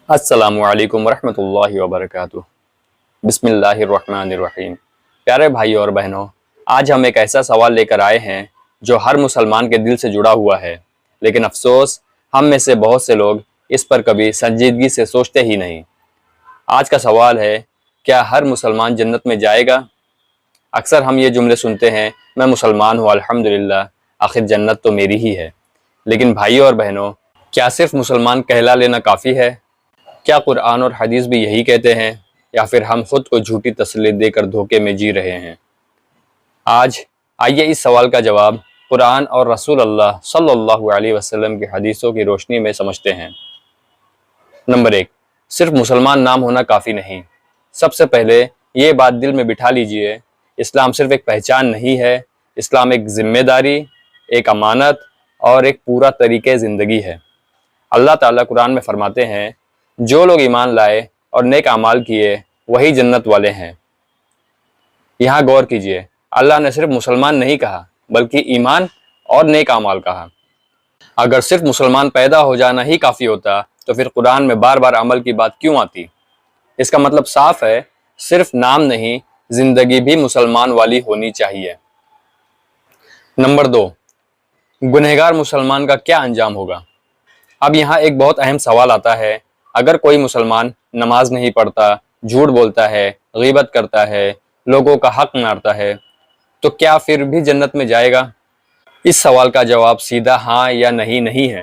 السلام علیکم ورحمۃ اللہ وبرکاتہ۔ بسم اللہ الرحمن الرحیم۔ پیارے بھائی اور بہنوں، آج ہم ایک ایسا سوال لے کر آئے ہیں جو ہر مسلمان کے دل سے جڑا ہوا ہے، لیکن افسوس ہم میں سے بہت سے لوگ اس پر کبھی سنجیدگی سے سوچتے ہی نہیں۔ آج کا سوال ہے، کیا ہر مسلمان جنت میں جائے گا؟ اکثر ہم یہ جملے سنتے ہیں، میں مسلمان ہوں الحمدللہ، آخر جنت تو میری ہی ہے۔ لیکن بھائیوں اور بہنوں، کیا صرف مسلمان کہلا لینا کافی ہے؟ کیا قرآن اور حدیث بھی یہی کہتے ہیں، یا پھر ہم خود کو جھوٹی تسلی دے کر دھوکے میں جی رہے ہیں؟ آج آئیے اس سوال کا جواب قرآن اور رسول اللہ صلی اللہ علیہ وسلم کی حدیثوں کی روشنی میں سمجھتے ہیں۔ نمبر 1، صرف مسلمان نام ہونا کافی نہیں۔ سب سے پہلے یہ بات دل میں بٹھا لیجئے، اسلام صرف ایک پہچان نہیں ہے، اسلام ایک ذمہ داری، ایک امانت اور ایک پورا طریقہ زندگی ہے۔ اللہ تعالیٰ قرآن میں فرماتے ہیں، جو لوگ ایمان لائے اور نیک اعمال کیے وہی جنت والے ہیں۔ یہاں غور کیجئے، اللہ نے صرف مسلمان نہیں کہا بلکہ ایمان اور نیک اعمال کہا۔ اگر صرف مسلمان پیدا ہو جانا ہی کافی ہوتا تو پھر قرآن میں بار بار عمل کی بات کیوں آتی؟ اس کا مطلب صاف ہے، صرف نام نہیں، زندگی بھی مسلمان والی ہونی چاہیے۔ نمبر 2، گنہگار مسلمان کا کیا انجام ہوگا؟ اب یہاں ایک بہت اہم سوال آتا ہے، اگر کوئی مسلمان نماز نہیں پڑھتا، جھوٹ بولتا ہے، غیبت کرتا ہے، لوگوں کا حق مارتا ہے، تو کیا پھر بھی جنت میں جائے گا؟ اس سوال کا جواب سیدھا ہاں یا نہیں ہے۔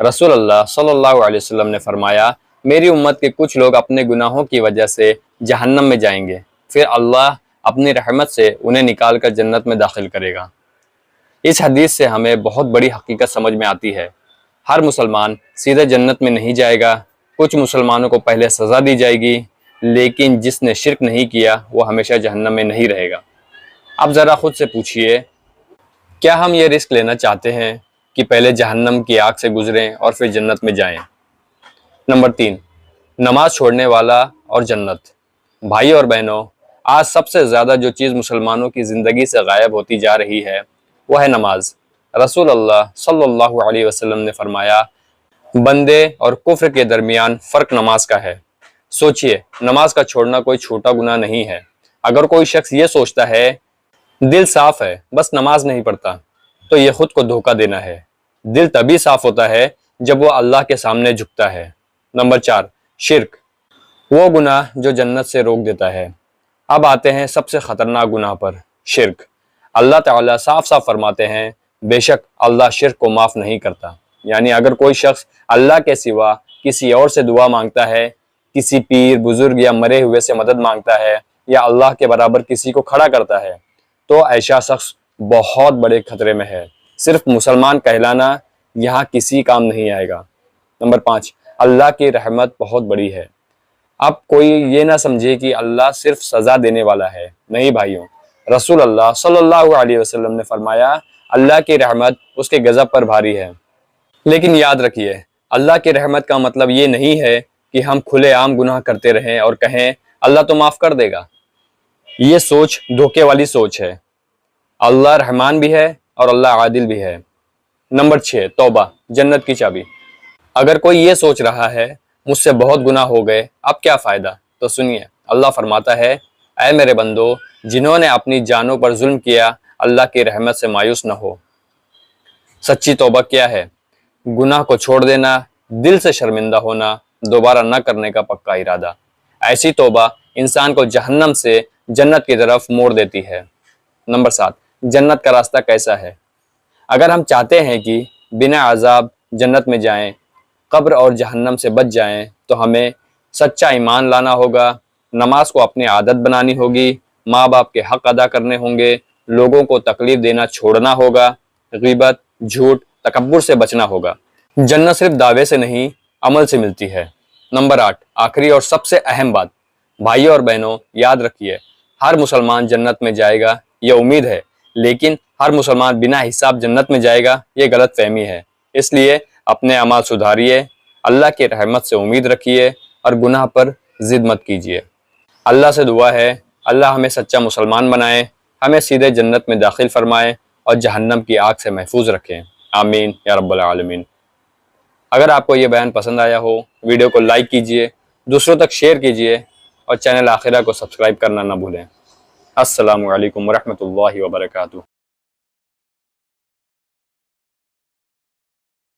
رسول اللہ صلی اللہ علیہ وسلم نے فرمایا، میری امت کے کچھ لوگ اپنے گناہوں کی وجہ سے جہنم میں جائیں گے، پھر اللہ اپنی رحمت سے انہیں نکال کر جنت میں داخل کرے گا۔ اس حدیث سے ہمیں بہت بڑی حقیقت سمجھ میں آتی ہے، ہر مسلمان سیدھے جنت میں نہیں جائے گا، کچھ مسلمانوں کو پہلے سزا دی جائے گی، لیکن جس نے شرک نہیں کیا وہ ہمیشہ جہنم میں نہیں رہے گا۔ اب ذرا خود سے پوچھئے، کیا ہم یہ رسک لینا چاہتے ہیں کہ پہلے جہنم کی آگ سے گزریں اور پھر جنت میں جائیں؟ نمبر 3، نماز چھوڑنے والا اور جنت۔ بھائی اور بہنوں، آج سب سے زیادہ جو چیز مسلمانوں کی زندگی سے غائب ہوتی جا رہی ہے وہ ہے نماز۔ رسول اللہ صلی اللہ علیہ وسلم نے فرمایا، بندے اور کفر کے درمیان فرق نماز کا ہے۔ سوچئے، نماز کا چھوڑنا کوئی چھوٹا گناہ نہیں ہے۔ اگر کوئی شخص یہ سوچتا ہے دل صاف ہے بس نماز نہیں پڑھتا، تو یہ خود کو دھوکہ دینا ہے۔ دل تبھی صاف ہوتا ہے جب وہ اللہ کے سامنے جھکتا ہے۔ نمبر 4، شرک، وہ گناہ جو جنت سے روک دیتا ہے۔ اب آتے ہیں سب سے خطرناک گناہ پر، شرک۔ اللہ تعالیٰ صاف صاف فرماتے ہیں، بے شک اللہ شرک کو معاف نہیں کرتا۔ یعنی اگر کوئی شخص اللہ کے سوا کسی اور سے دعا مانگتا ہے، کسی پیر، بزرگ یا مرے ہوئے سے مدد مانگتا ہے، یا اللہ کے برابر کسی کو کھڑا کرتا ہے، تو ایسا شخص بہت بڑے خطرے میں ہے۔ صرف مسلمان کہلانا یہاں کسی کام نہیں آئے گا۔ نمبر 5، اللہ کی رحمت بہت بڑی ہے۔ اب کوئی یہ نہ سمجھے کہ اللہ صرف سزا دینے والا ہے، نہیں بھائیوں، رسول اللہ صلی اللہ علیہ وسلم نے فرمایا، اللہ کی رحمت اس کے غضب پر بھاری ہے۔ لیکن یاد رکھیے، اللہ کی رحمت کا مطلب یہ نہیں ہے کہ ہم کھلے عام گناہ کرتے رہیں اور کہیں اللہ تو معاف کر دے گا۔ یہ سوچ دھوکے والی سوچ ہے۔ اللہ رحمان بھی ہے اور اللہ عادل بھی ہے۔ نمبر 6، توبہ، جنت کی چابی۔ اگر کوئی یہ سوچ رہا ہے مجھ سے بہت گناہ ہو گئے، اب کیا فائدہ، تو سنیے، اللہ فرماتا ہے، اے میرے بندو، جنہوں نے اپنی جانوں پر ظلم کیا، اللہ کی رحمت سے مایوس نہ ہو۔ سچی توبہ کیا ہے؟ گناہ کو چھوڑ دینا، دل سے شرمندہ ہونا، دوبارہ نہ کرنے کا پکا ارادہ۔ ایسی توبہ انسان کو جہنم سے جنت کی طرف موڑ دیتی ہے۔ نمبر 7، جنت کا راستہ کیسا ہے؟ اگر ہم چاہتے ہیں کہ بنا عذاب جنت میں جائیں، قبر اور جہنم سے بچ جائیں، تو ہمیں سچا ایمان لانا ہوگا، نماز کو اپنی عادت بنانی ہوگی، ماں باپ کے حق ادا کرنے ہوں گے، لوگوں کو تکلیف دینا چھوڑنا ہوگا، غیبت، جھوٹ، تکبر سے بچنا ہوگا۔ جنت صرف دعوے سے نہیں، عمل سے ملتی ہے۔ نمبر 8، آخری اور سب سے اہم بات، بھائیوں اور بہنوں، یاد رکھیے، ہر مسلمان جنت میں جائے گا یہ امید ہے، لیکن ہر مسلمان بنا حساب جنت میں جائے گا یہ غلط فہمی ہے۔ اس لیے اپنے اعمال سدھاریے، اللہ کی رحمت سے امید رکھیے اور گناہ پر ضد مت کیجیے۔ اللہ سے دعا ہے، اللہ ہمیں سچا مسلمان بنائے، ہمیں سیدھے جنت میں داخل فرمائے اور جہنم کی آگ سے محفوظ رکھیں۔ آمین یا رب العالمین۔ اگر آپ کو یہ بیان پسند آیا ہو ویڈیو کو لائک کیجئے، دوسروں تک شیئر کیجئے اور چینل آخرہ کو سبسکرائب کرنا نہ بھولیں۔ السلام علیکم ورحمۃ اللہ وبرکاتہ۔